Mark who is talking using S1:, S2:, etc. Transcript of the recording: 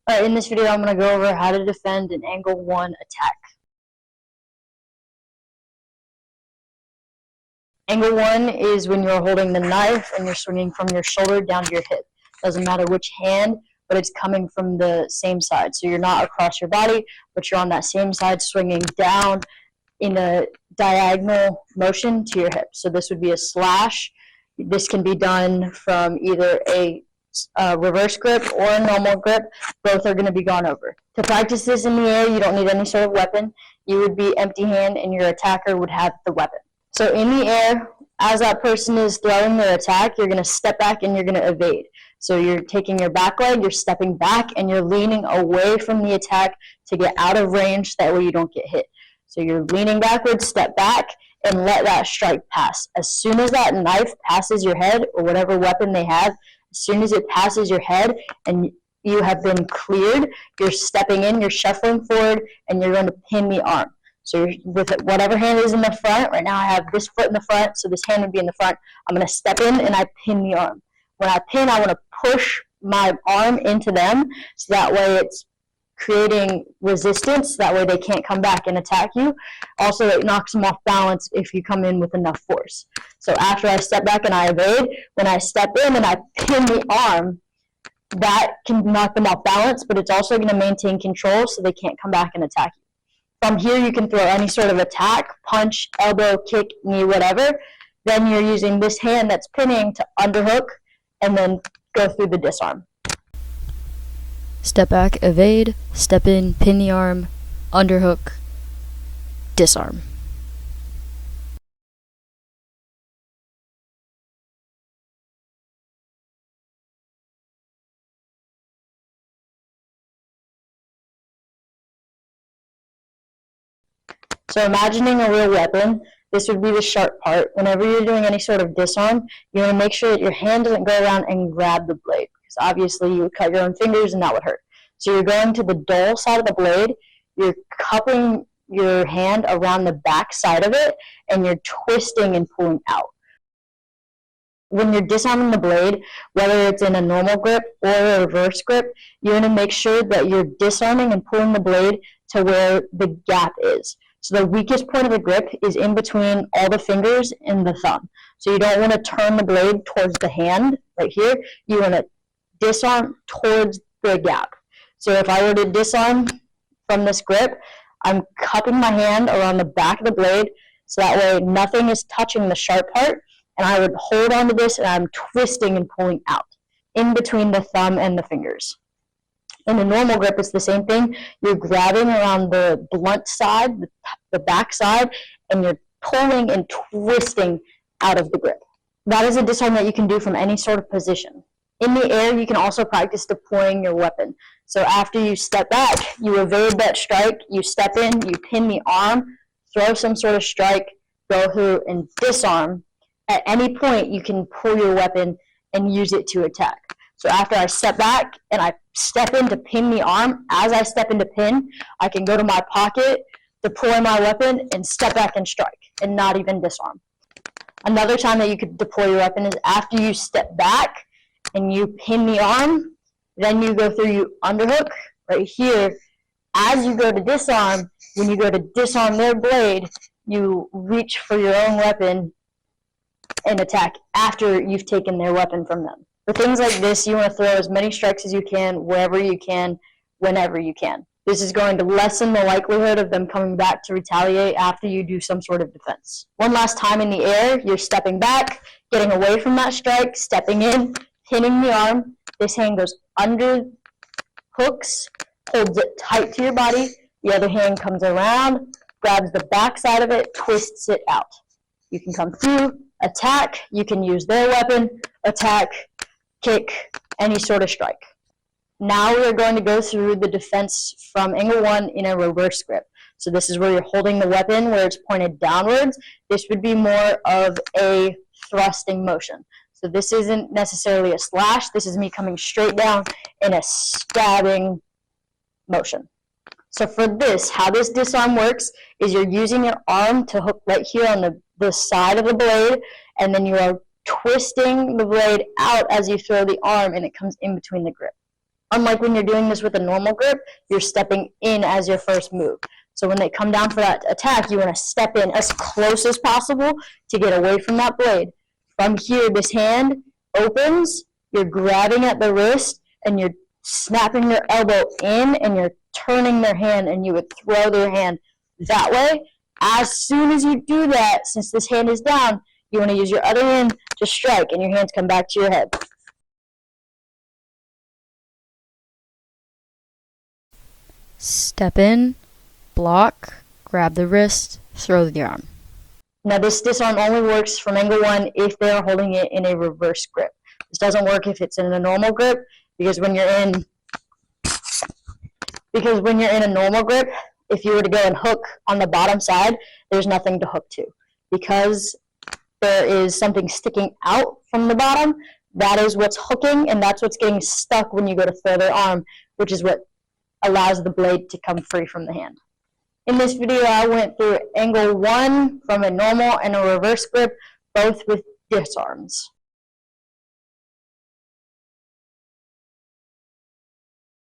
S1: Alright, in this video I'm going to go over how to defend an angle 1 attack. Angle 1 is when you're holding the knife and you're swinging from your shoulder down to your hip. Doesn't matter which hand, but it's coming from the same side. So you're not across your body, but you're on that same side swinging down in a diagonal motion to your hip. So this would be a slash. This can be done from either a reverse grip or a normal grip. Both are going to be gone over. To practice this in the air, you don't need any sort of weapon. You would be empty hand and your attacker would have the weapon. So in the air, as that person is throwing their attack, you're going to step back and you're going to evade. So you're taking your back leg, you're stepping back, and you're leaning away from the attack to get out of range. That way you don't get hit. So you're leaning backwards, step back, and let that strike pass. As soon as that knife passes your head, or whatever weapon they have, as soon as it passes your head and you have been cleared, you're stepping in, you're shuffling forward, and you're going to pin the arm. So with whatever hand is in the front, right now I have this foot in the front, so this hand would be in the front. I'm going to step in and I pin the arm. When I pin, I want to push my arm into them, so that way it's creating resistance. That way they can't come back and attack you. Also, it knocks them off balance if you come in with enough force. So after I step back and I evade, when I step in and I pin the arm, that can knock them off balance, but it's also going to maintain control so they can't come back and attack you. From here, you can throw any sort of attack, punch, elbow, kick, knee, whatever. Then you're using this hand that's pinning to underhook and then go through the disarm.
S2: Step back, evade, step in, pin the arm, underhook, disarm.
S1: So imagining a real weapon, this would be the sharp part. Whenever you're doing any sort of disarm, you want to make sure that your hand doesn't go around and grab the blade, because obviously you would cut your own fingers and that would hurt. So you're going to the dull side of the blade, you're cupping your hand around the back side of it, and you're twisting and pulling out. When you're disarming the blade, whether it's in a normal grip or a reverse grip, you want to make sure that you're disarming and pulling the blade to where the gap is. So the weakest point of the grip is in between all the fingers and the thumb. So you don't want to turn the blade towards the hand right here. You want to disarm towards the gap. So if I were to disarm from this grip, I'm cupping my hand around the back of the blade so that way nothing is touching the sharp part, and I would hold on to this and I'm twisting and pulling out in between the thumb and the fingers. In a normal grip, it's the same thing. You're grabbing around the blunt side, the back side, and you're pulling and twisting out of the grip. That is a disarm that you can do from any sort of position. In the air, you can also practice deploying your weapon. So after you step back, you evade that strike, you step in, you pin the arm, throw some sort of strike, go through and disarm. At any point, you can pull your weapon and use it to attack. So after I step back and I step in to pin the arm, as I step in to pin, I can go to my pocket, deploy my weapon, and step back and strike, and not even disarm. Another time that you could deploy your weapon is after you step back and you pin the arm, then you go through, you underhook right here. As you go to disarm, when you go to disarm their blade, you reach for your own weapon and attack after you've taken their weapon from them. For things like this, you want to throw as many strikes as you can, wherever you can, whenever you can. This is going to lessen the likelihood of them coming back to retaliate after you do some sort of defense. One last time in the air, you're stepping back, getting away from that strike, stepping in, pinning the arm. This hand goes under, hooks, holds it tight to your body. The other hand comes around, grabs the back side of it, twists it out. You can come through, attack, you can use their weapon, attack, kick, any sort of strike. Now we're going to go through the defense from angle 1 in a reverse grip. So this is where you're holding the weapon where it's pointed downwards. This would be more of a thrusting motion. So this isn't necessarily a slash. This is me coming straight down in a stabbing motion. So for this, how this disarm works is you're using your arm to hook right here on the side of the blade, and then you are twisting the blade out as you throw the arm, and it comes in between the grip. Unlike when you're doing this with a normal grip, you're stepping in as your first move. So when they come down for that attack, you want to step in as close as possible to get away from that blade. From here, this hand opens, you're grabbing at the wrist, and you're snapping your elbow in, and you're turning their hand, and you would throw their hand that way. As soon as you do that, since this hand is down, you want to use your other hand to strike, and your hands come back to your head.
S2: Step in, block, grab the wrist, throw the arm.
S1: Now this disarm only works from angle 1 if they are holding it in a reverse grip. This doesn't work if it's in a normal grip, because when you're in a normal grip, if you were to go and hook on the bottom side, there's nothing to hook to. Because there is something sticking out from the bottom, that is what's hooking, and that's what's getting stuck when you go to throw their arm, which is what allows the blade to come free from the hand. In this video, I went through angle 1 from a normal and a reverse grip, both with disarms.